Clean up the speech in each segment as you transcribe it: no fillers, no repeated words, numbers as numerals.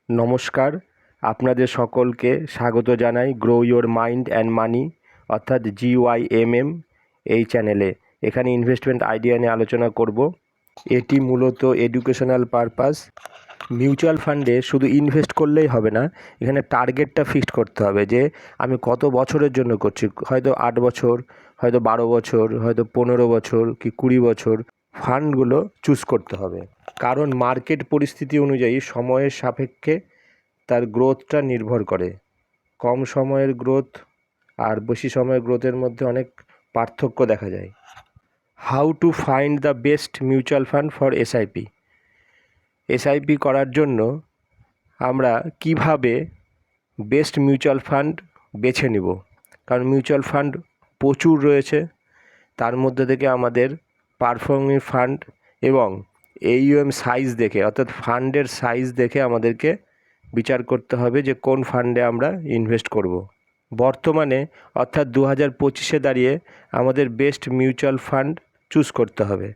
নমস্কার, আপনাদের সকলকে স্বাগত জানাই grow your mind and money অর্থাৎ GYMM এই চ্যানেলে। এখানে ইনভেস্টমেন্ট আইডিয়া নিয়ে আলোচনা করব। এটি মূলত এডুকেশনাল পারপাস। মিউচুয়াল ফান্ডে শুধু ইনভেস্ট করলেই হবে না, এখানে টার্গেটটা ফিক্সড করতে হবে যে আমি কত বছরের জন্য করছি। হয়তো 8 বছর, হয়তো 12 বছর, হয়তো 15 বছর কি 20 বছর। ফান্ডগুলো চুজ করতে হবে, কারণ মার্কেট পরিস্থিতি অনুযায়ী সময়ের সাপেক্ষে তার গ্রোথটা নির্ভর করে। কম সময়ের গ্রোথ আর বেশি সময়ের গ্রোথের মধ্যে অনেক পার্থক্য দেখা যায়। How to find the best mutual fund for SIP. SIP করার জন্য আমরা কিভাবে বেস্ট মিউচুয়াল ফান্ড বেছে নিব, কারণ মিউচুয়াল ফান্ড প্রচুর রয়েছে। তার মধ্যে থেকে আমাদের পারফর্মিং ফান্ড এবং AUM সাইজ দেখে, অর্থাৎ ফান্ডের সাইজ দেখে আমাদেরকে বিচার করতে হবে যে কোন ফান্ডে আমরা ইনভেস্ট করব। বর্তমানে অর্থাৎ 2025-এ দাঁড়িয়ে আমাদের বেস্ট মিউচুয়াল ফান্ড চুজ করতে হবে।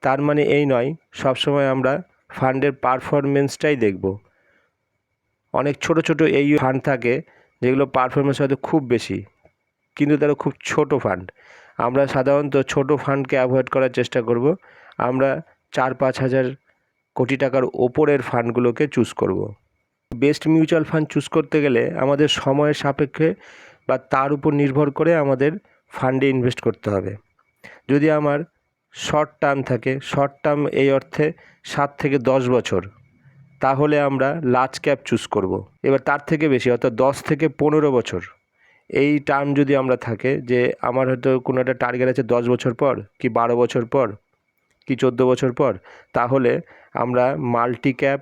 তার মানে এই নয় সবসময় আমরা ফান্ডের পারফরমেন্সটাই দেখব। অনেক ছোট ছোট এই ফান্ড থাকে যেগুলো পারফরমেন্স হয়তো খুব বেশি, কিন্তু তারা খুব ছোট ফান্ড। আমরা সাধারণত ছোট ফান্ডকে অ্যাভয়েড করার চেষ্টা করব। আমরা 4-5 হাজার কোটি টাকার ওপরের ফান্ডগুলোকে চুজ করব। বেস্ট মিউচুয়াল ফান্ড চুজ করতে গেলে আমাদের সময়ের সাপেক্ষে বা তার উপর নির্ভর করে আমাদের ফান্ডে ইনভেস্ট করতে হবে। যদি আমার শর্ট টার্ম থাকে, শর্ট টার্ম এই অর্থে 7 থেকে 10 বছর, তাহলে আমরা লার্জ ক্যাপ চুজ করব। এবার তার থেকে বেশি অর্থাৎ 10 থেকে 15 বছর এই টার্ম যদি আমরা থাকে, যে আমার হয়তো কোনো একটা টার্গেট আছে 10 বছর পর কি 12 বছর পর কি 14 বছর পর, তাহলে আমরা multi cap,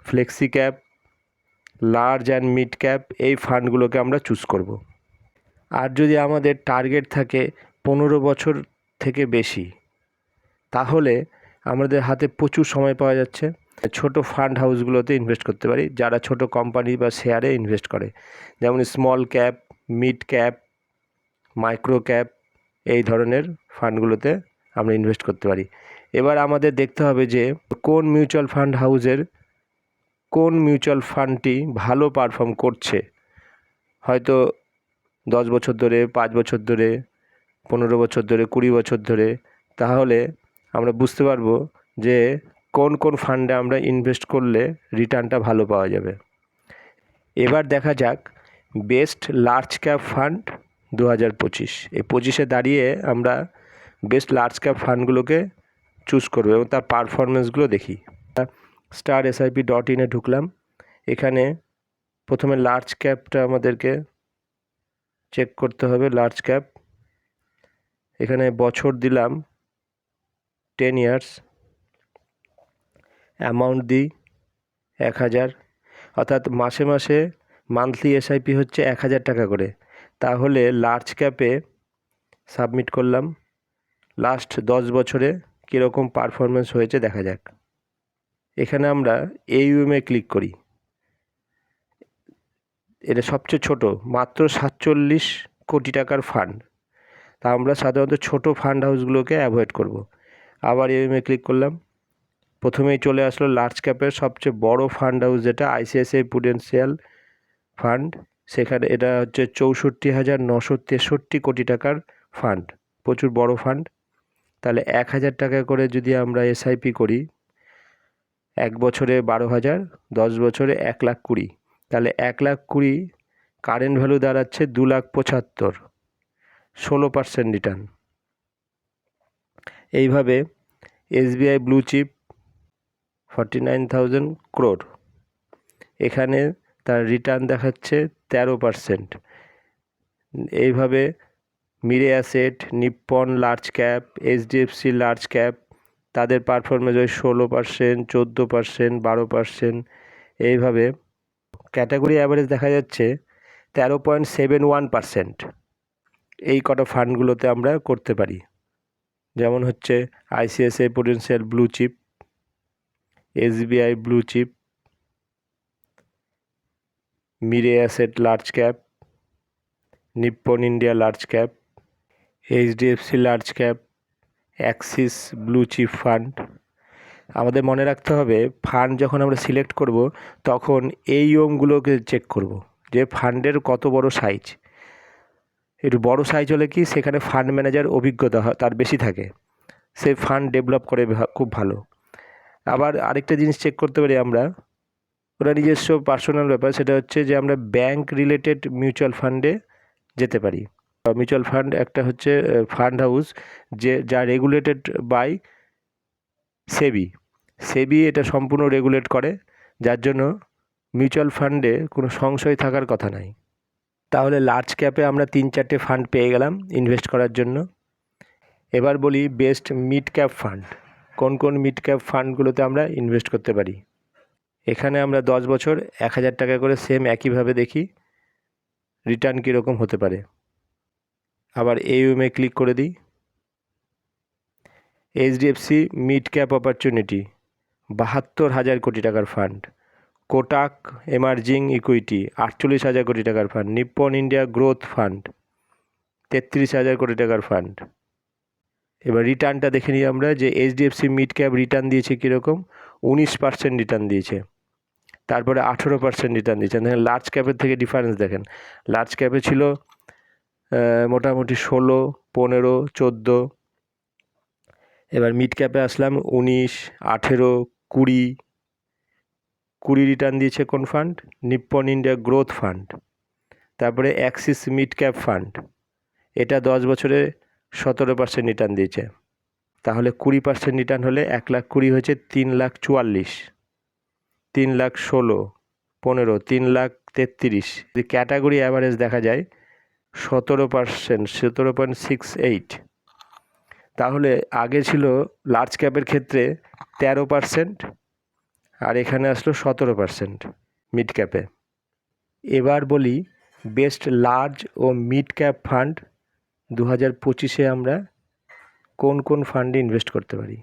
flexi cap, large and mid cap এই ফান্ডগুলোকে আমরা চুজ করব। আর যদি আমাদের টার্গেট থাকে 15 বছর থেকে বেশি, তাহলে আমাদের হাতে প্রচুর সময় পাওয়া যাচ্ছে। ছোট ফান্ড হাউসগুলোতে ইনভেস্ট করতে পারি, যারা ছোট কোম্পানি বা শেয়ারে ইনভেস্ট করে, যেমন small cap, mid cap, micro cap, এই ধরনের ফান্ডগুলোতে আমরা ইনভেস্ট করতে পারি। এবার আমাদের দেখতে হবে যে কোন মিউচুয়াল ফান্ড হাউসের কোন মিউচুয়াল ফান্ডটি ভালো পারফর্ম করছে। হয়তো 10 বছর ধরে, 5 বছর ধরে, 15 বছর ধরে, 20 বছর ধরে, তাহলে আমরা বুঝতে পারবো যে কোন কোন ফান্ডে আমরা ইনভেস্ট করলে রিটার্নটা ভালো পাওয়া যাবে। এবার দেখা যাক বেস্ট লার্জ ক্যাপ ফান্ড 2025। এই 25-এ দাঁড়িয়ে আমরা বেস্ট লার্জ ক্যাপ ফান্ডগুলোকে চুজ করবো এবং তার পারফরমেন্সগুলো দেখি। StarSIP.in-এ ঢুকলাম। এখানে প্রথমে লার্জ ক্যাপটা আমাদেরকে চেক করতে হবে। লার্জ ক্যাপ, এখানে বছর দিলাম 10 ইয়ার্স, অ্যামাউন্ট দিই 1000, অর্থাৎ মাসে মাসে মান্থলি এসআইপি হচ্ছে 1000 টাকা করে। তাহলে লার্জ ক্যাপে সাবমিট করলাম। লাস্ট 10 বছরে কীরকম পারফরমেন্স হয়েছে দেখা যাক। এখানে আমরা AUM-এ ক্লিক করি। এটা সবচেয়ে ছোট, মাত্র 47 কোটি টাকার ফান্ড। তা আমরা সাধারণত ছোট ফান্ড হাউসগুলোকে অ্যাভয়েড করব। আবার AUM-এ ক্লিক করলাম। প্রথমেই চলে আসলো লার্জ ক্যাপের সবচেয়ে বড় ফান্ড হাউস, যেটা ICICI প্রুডেন্সিয়াল ফান্ড। সেখানে এটা হচ্ছে 64,963 কোটি টাকার ফান্ড, প্রচুর বড় ফান্ড। তাহলে 1000 টাকা করে যদি আমরা এসআইপি করি, 1 বছরে 12,000, 10 বছরে 1,20,000, তাহলে 1,20,000 কারেন্ট ভ্যালু দাঁড়াচ্ছে 2,75,000, 16% রিটার্ন। এইভাবে SBI ব্লু চিপ 49,000 crore, এখানে তার রিটার্ন দেখাচ্ছে 13%। এইভাবে Mirae asset, Nippon large cap, HDFC large cap, তাদের পারফরমেন্স ওই 16%, 14%, 12%। এইভাবে ক্যাটাগরি অ্যাভারেজ দেখা যাচ্ছে 13.71%। এই কটা ফান্ডগুলোতে আমরা করতে পারি, যেমন হচ্ছে ICICI prudential blue chip, SBI blue chip, Mirae asset large cap, Nippon India large cap, HDFC large cap, Axis blue chip fund. আমাদের মনে রাখতে হবে ফান্ড যখন আমরা সিলেক্ট করব তখন এই নিয়মগুলোকে চেক করব যে ফান্ডের কত বড় সাইজ। একটু বড় সাইজ হলে কি সেখানে ফান্ড ম্যানেজার অভিজ্ঞতা তার বেশি থাকে, সে ফান্ড ডেভেলপ করে খুব ভালো। আবার আরেকটা জিনিস চেক করতে পারি আমরা, ওটা নিজস্ব পার্সোনাল ব্যাপার, সেটা হচ্ছে যে আমরা ব্যাংক রিলেটেড মিউচুয়াল ফান্ডে যেতে পারি। মিউচুয়াল ফান্ড একটা হচ্ছে ফান্ড হাউস যা রেগুলেটেড বাই সেবি। সেবি এটা সম্পূর্ণ রেগুলেট করে, যার জন্য মিউচুয়াল ফান্ডে কোনো সংশয় থাকার কথা নাই। তাহলে লার্জ ক্যাপে আমরা 3-4টে ফান্ড পেয়ে গেলাম ইনভেস্ট করার জন্য। এবার বলি বেস্ট মিড ক্যাপ ফান্ড। কোন কোন মিড ক্যাপ ফান্ডগুলোতে আমরা ইনভেস্ট করতে পারি। এখানে আমরা 10 বছর 1000 টাকা করে সেম একইভাবে দেখি রিটার্ন কীরকম হতে পারে। আবার AUM-এ ক্লিক করে দিই। HDFC মিড ক্যাপ অপরচুনিটি 72,000 কোটি টাকার ফান্ড। কোটাক এমার্জিং ইকুইটি 48,000 কোটি টাকার fund. Nippon India growth fund 33,000 কোটি টাকার ফান্ড। এবার রিটার্নটা দেখে নিই আমরা যে HDFC মিড ক্যাপ রিটার্ন দিয়েছে কীরকম, 19% রিটার্ন দিয়েছে। তারপরে 18% রিটার্ন দিয়েছে। দেখেন লার্জ ক্যাপের থেকে ডিফারেন্স দেখেন, লার্জ ক্যাপে ছিল মোটামুটি 16, 15, 14। এবার মিড ক্যাপে আসলাম 19, 18, 20 রিটার্ন দিয়েছে কোন fund, Nippon India growth fund. তারপরে অ্যাক্সিস মিড ক্যাপ ফান্ড, এটা 10 বছরে 17% রিটার্ন দিয়েছে। তাহলে 20% রিটার্ন হলে 1,20,000 হয়েছে 3,44,000, 3,16,000, 15, 3,33,000। যদি ক্যাটাগরি অ্যাভারেজ দেখা যায় 17%, 17.68। তাহলে আগে ছিল লার্জ ক্যাপের ক্ষেত্রে 13%, আর এখানে আসলো 17% মিড ক্যাপে। এবার বলি বেস্ট লার্জ ও মিড ক্যাপ ফান্ড 2025-এ আমরা কোন কোন ফান্ডে ইনভেস্ট করতে পারি।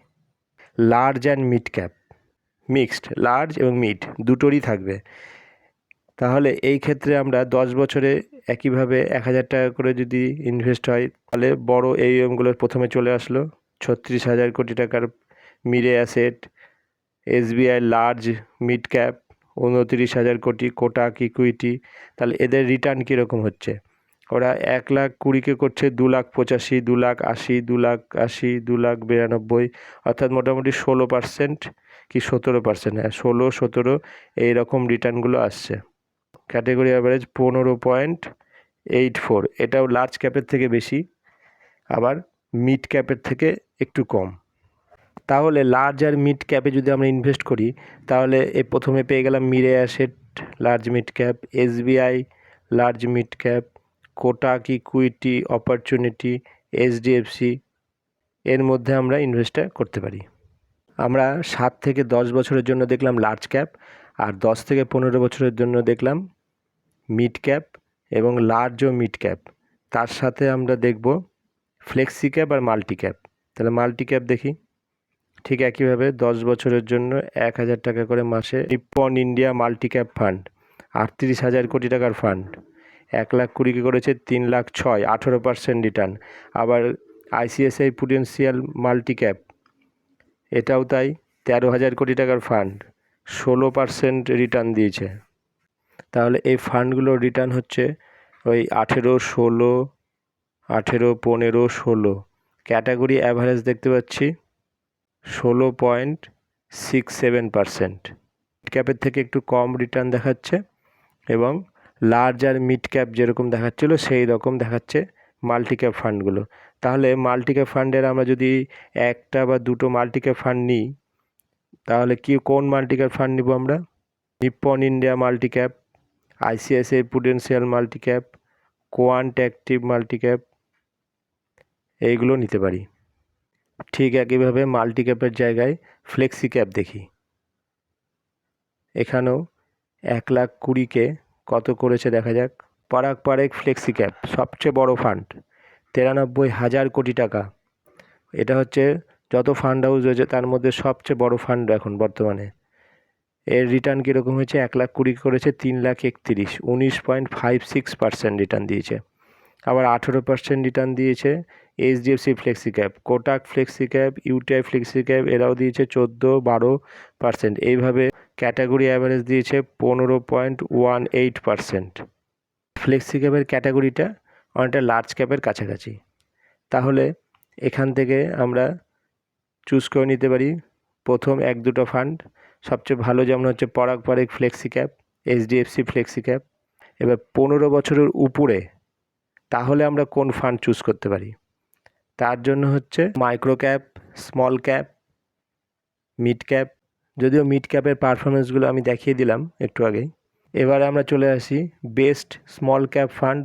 Large and mid cap, mixed, large এবং মিড দুটোরই থাকবে। তাহলে এই ক্ষেত্রে আমরা 10 বছরে একইভাবে 1,000 টাকা করে যদি ইনভেস্ট হয়, তাহলে বড় AUM-গুলোর প্রথমে চলে আসলো 36,000 কোটি টাকার Mirae asset. SBI large mid cap 29,000 crore. Kotak equity, তাহলে এদের রিটার্ন কীরকম হচ্ছে, ওরা 1,20,000-কে করছে 2,85,000, 2,80,000, 2,80,000, 2,92,000, অর্থাৎ মোটামুটি 16% কি 17%, হ্যাঁ 16-17 এইরকম রিটার্নগুলো আসছে। ক্যাটাগরি অ্যাভারেজ 15.84, এটাও লার্জ ক্যাপের থেকে বেশি, আবার মিড ক্যাপের থেকে একটু কম। তাহলে লার্জ আর মিড ক্যাপে যদি আমরা ইনভেস্ট করি, তাহলে প্রথমে পেয়ে গেলাম Mirae asset large mid cap, SBI large mid cap, Kotak equity opportunity, HDFC, এর মধ্যে আমরা ইনভেস্টটা করতে পারি। আমরা 7 থেকে 10 বছরের জন্য দেখলাম লার্জ ক্যাপ, আর 10 থেকে 15 বছরের জন্য দেখলাম মিড ক্যাপ এবং লার্জ ও মিড ক্যাপ। তার সাথে আমরা দেখব ফ্লেক্সি ক্যাপ আর মাল্টি ক্যাপ। তাহলে মাল্টি ক্যাপ দেখি। ঠিক একইভাবে 10 বছরের জন্য 1,000 টাকা করে মাসে Nippon India multi cap fund 38,000 কোটি টাকার ফান্ড, 1,20,000-কে করেছে 3,06,000, 18% রিটার্ন। আবার ICICI প্রুডেন্সিয়াল মাল্টি ক্যাপ, এটাও তাই, 13,000 কোটি টাকার ফান্ড, 16% রিটার্ন দিয়েছে। তাহলে এই ফান্ডগুলোর রিটার্ন হচ্ছে ওই 18, 16, 18, 15, 16। ক্যাটাগরি অ্যাভারেজ দেখতে পাচ্ছি 16.67%। মিড ক্যাপের থেকে একটু কম রিটার্ন দেখাচ্ছে, এবং লার্জ আর মিড ক্যাপ যেরকম দেখাচ্ছিল সেই রকম দেখাচ্ছে মাল্টি ক্যাপ ফান্ডগুলো। তাহলে মাল্টি ক্যাপ ফান্ডের আমরা যদি একটা বা দুটো মাল্টি ক্যাপ ফান্ড নিই, তাহলে কোন মাল্টি ক্যাপ ফান্ড নিব আমরা, Nippon India multi cap, ICICI Prudential multi cap, quant active multi cap, এইগুলো নিতে পারি। ঠিক একইভাবে মাল্টি ক্যাপের জায়গায় ফ্লেক্সি ক্যাপ দেখি। এখানেও 1,20,000-কে কত করেছে দেখা যাক। পারাক পারেখ ফ্লেক্সি ক্যাপ সবচেয়ে বড় ফান্ড, 93,000 কোটি টাকা। এটা হচ্ছে যত ফান্ড হাউস রয়েছে তার মধ্যে সবচেয়ে বড় ফান্ড এখন বর্তমানে। এর রিটার্ন কীরকম হয়েছে, 1,20,000 করেছে 3,31,000, 19.56% রিটার্ন দিয়েছে। আবার 18% রিটার্ন দিয়েছে HDFC flexi cap, Kotak flexi cap, UTI flexi cap, এরাও দিয়েছে 14-12%। এইভাবে ক্যাটাগরি অ্যাভারেজ দিয়েছে 15.18%। ফ্লেক্সি ক্যাপের ক্যাটাগরিটা অনেকটা লার্জ ক্যাপের কাছাকাছি। তাহলে এখান থেকে আমরা চুজ করে নিতে পারি প্রথম 1-2টো ফান্ড। সবচেয়ে ভালো যেমন হচ্ছে পরাগ Parekh flexi cap, HDFC flexi cap. এবার 15 বছরের উপরে তাহলে আমরা কোন ফান্ড চুজ করতে পারি? তার জন্য হচ্ছে micro cap, small cap, mid cap. যদিও মিড ক্যাপের পারফরমেন্সগুলো আমি দেখিয়ে দিলাম একটু আগেই। এবারে আমরা চলে আসি বেস্ট স্মল ক্যাপ ফান্ড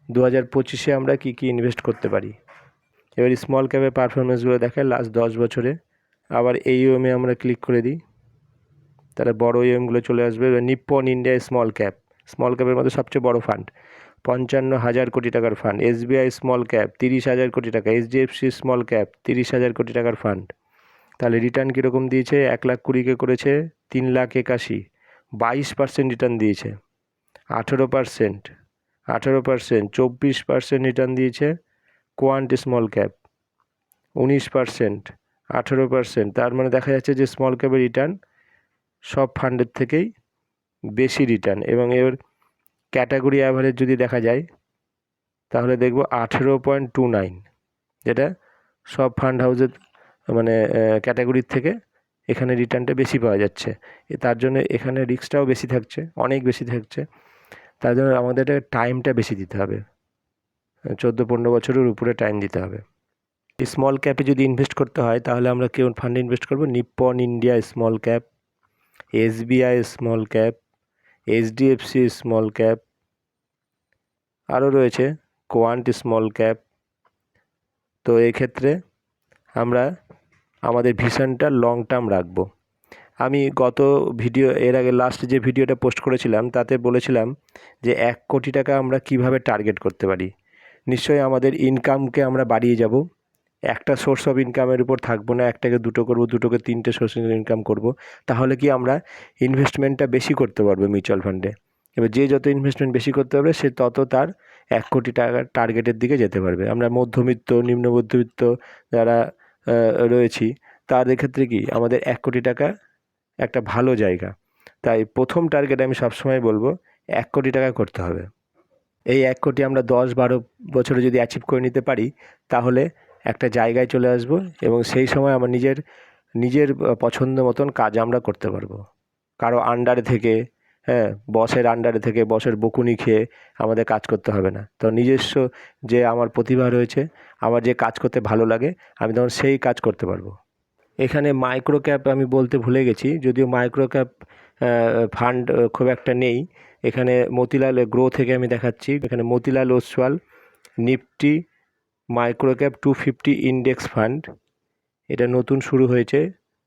2025-এ আমরা কি ইনভেস্ট করতে পারি। এবার স্মল ক্যাপের পারফরমেন্সগুলো দেখায় লাস্ট 10 বছরে। আবার এইওএমে আমরা ক্লিক করে দিই, তাহলে বড় ইউএমগুলো চলে আসবে। এবার নিপ্পন ইন্ডিয়া স্মল ক্যাপের মধ্যে সবচেয়ে বড় ফান্ড, 55,000 কোটি টাকার ফান্ড। এসবিআই স্মল ক্যাপ 30,000 কোটি টাকা। এইচডিএফসি স্মল ক্যাপ 30,000 কোটি টাকার ফান্ড। তাহলে রিটার্ন কীরকম দিয়েছে? 1,20,000-কে করেছে 3,81,000, 22% রিটার্ন দিয়েছে। 18%, 24% রিটার্ন দিয়েছে কোয়ান্ট স্মল ক্যাপ, 19%, 18%। তার মানে দেখা যাচ্ছে যে স্মল ক্যাপের রিটার্ন সব ফান্ডের থেকেই বেশি রিটার্ন। এবং এর ক্যাটাগরি অ্যাভারেজ যদি দেখা যায় তাহলে দেখব 18.29, যেটা সব ফান্ড হাউসের মানে ক্যাটাগরির থেকে এখানে রিটার্নটা বেশি পাওয়া যাচ্ছে। তার জন্য এখানে রিস্কটাও বেশি থাকছে, অনেক বেশি থাকছে। তার জন্য আমাদের টাইমটা বেশি দিতে হবে, 14-15 বছরের উপরে টাইম দিতে হবে। এই স্মল ক্যাপে যদি ইনভেস্ট করতে হয় তাহলে আমরা কোন ফান্ডে ইনভেস্ট করব? Nippon India small cap, SBI small cap, HDFC small cap, আরও রয়েছে কোয়ান্ট স্মল ক্যাপ। তো এক্ষেত্রে আমরা আমাদের ভিশনটা লং টার্ম রাখবো। আমি গত ভিডিও এর আগে লাস্ট যে ভিডিওটা পোস্ট করেছিলাম তাতে বলেছিলাম যে 1 কোটি টাকা আমরা কিভাবে টার্গেট করতে পারি। নিশ্চয়ই আমাদের ইনকামকে আমরা বাড়িয়ে যাব, একটা সোর্স অফ ইনকামের উপর থাকবো না, একটাকে 2টো করবো, 2টোকে 3টে সোর্স ইনকাম করব। তাহলে কি আমরা ইনভেস্টমেন্টটা বেশি করতে পারবো মিউচুয়াল ফান্ডে। এবার যে যত ইনভেস্টমেন্ট বেশি করতে পারবে সে তত তার 1 কোটি টাকার টার্গেটের দিকে যেতে পারবে। আমরা মধ্যবিত্ত, নিম্ন মধ্যবিত্ত যারা রয়েছি তাদের ক্ষেত্রে কি আমাদের 1 কোটি টাকা একটা ভালো জায়গা। তাই প্রথম টার্গেট আমি সবসময় বলবো 1 কোটি টাকা করতে হবে। এই 1 কোটি আমরা 10-12 বছরে যদি অ্যাচিভ করে নিতে পারি তাহলে একটা জায়গায় চলে আসব এবং সেই সময় আমার নিজের পছন্দ মতন কাজ আমরা করতে পারবো। কারো আন্ডারে থেকে, বসের আন্ডারে থেকে বসের বকুনি খেয়ে আমাদের কাজ করতে হবে না। তো নিজস্ব যে আমার প্রতিভা রয়েছে, আমার যে কাজ করতে ভালো লাগে, আমি তখন সেই কাজ করতে পারবো। এখানে মাইক্রো ক্যাপ আমি বলতে ভুলে গেছি, যদিও মাইক্রো ক্যাপ ফান্ড খুব একটা নেই। এখানে মতিলাল গ্রো থেকে আমি দেখাচ্ছি। এখানে Motilal Oswal Nifty micro cap 250 index fund, এটা নতুন শুরু হয়েছে।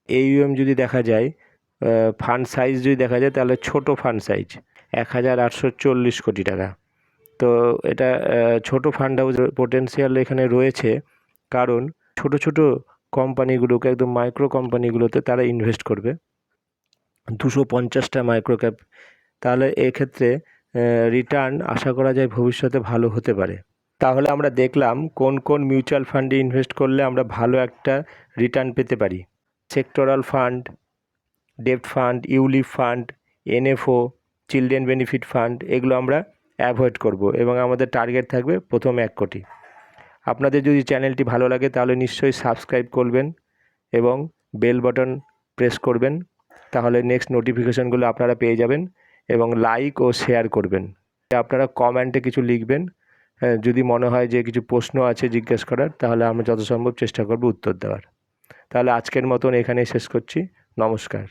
এইউএম যদি দেখা যায়, ফান্ড সাইজ যদি দেখা যায় তাহলে ছোট ফান্ড সাইজ 1,840 কোটি টাকা। তো এটা ছোট ফান্ড হাউস পোটেনশিয়াল এখানে রয়েছে, কারণ ছোট ছোট কোম্পানিগুলোকে, একদম মাইক্রো কোম্পানিগুলোতে তারা ইনভেস্ট করবে 250টা মাইক্রো ক্যাপ। তাহলে এক্ষেত্রে রিটার্ন আশা করা যায় ভবিষ্যতে ভালো হতে পারে। তাহলে আমরা দেখলাম কোন কোন মিউচুয়াল ফান্ডে ইনভেস্ট করলে আমরা ভালো একটা রিটার্ন পেতে পারি। সেক্টরাল ফান্ড, ডেপ্ট fund, ULIP fund, NFO, children benefit fund, এগুলো আমরা অ্যাভয়েড করব এবং আমাদের টার্গেট থাকবে প্রথম 1 কোটি। আপনাদের যদি চ্যানেলটি ভালো লাগে তাহলে নিশ্চয়ই সাবস্ক্রাইব করবেন এবং বেল বাটন প্রেস করবেন, তাহলে নেক্সট নোটিফিকেশানগুলো আপনারা পেয়ে যাবেন। এবং লাইক ও শেয়ার করবেন। আপনারা কমেন্টে কিছু লিখবেন, যদি মনে হয় যে কিছু প্রশ্ন আছে জিজ্ঞেস করার, তাহলে আমরা যত সম্ভব চেষ্টা করব উত্তর দেওয়ার। তাহলে আজকের মতন এখানেই শেষ করছি। নমস্কার।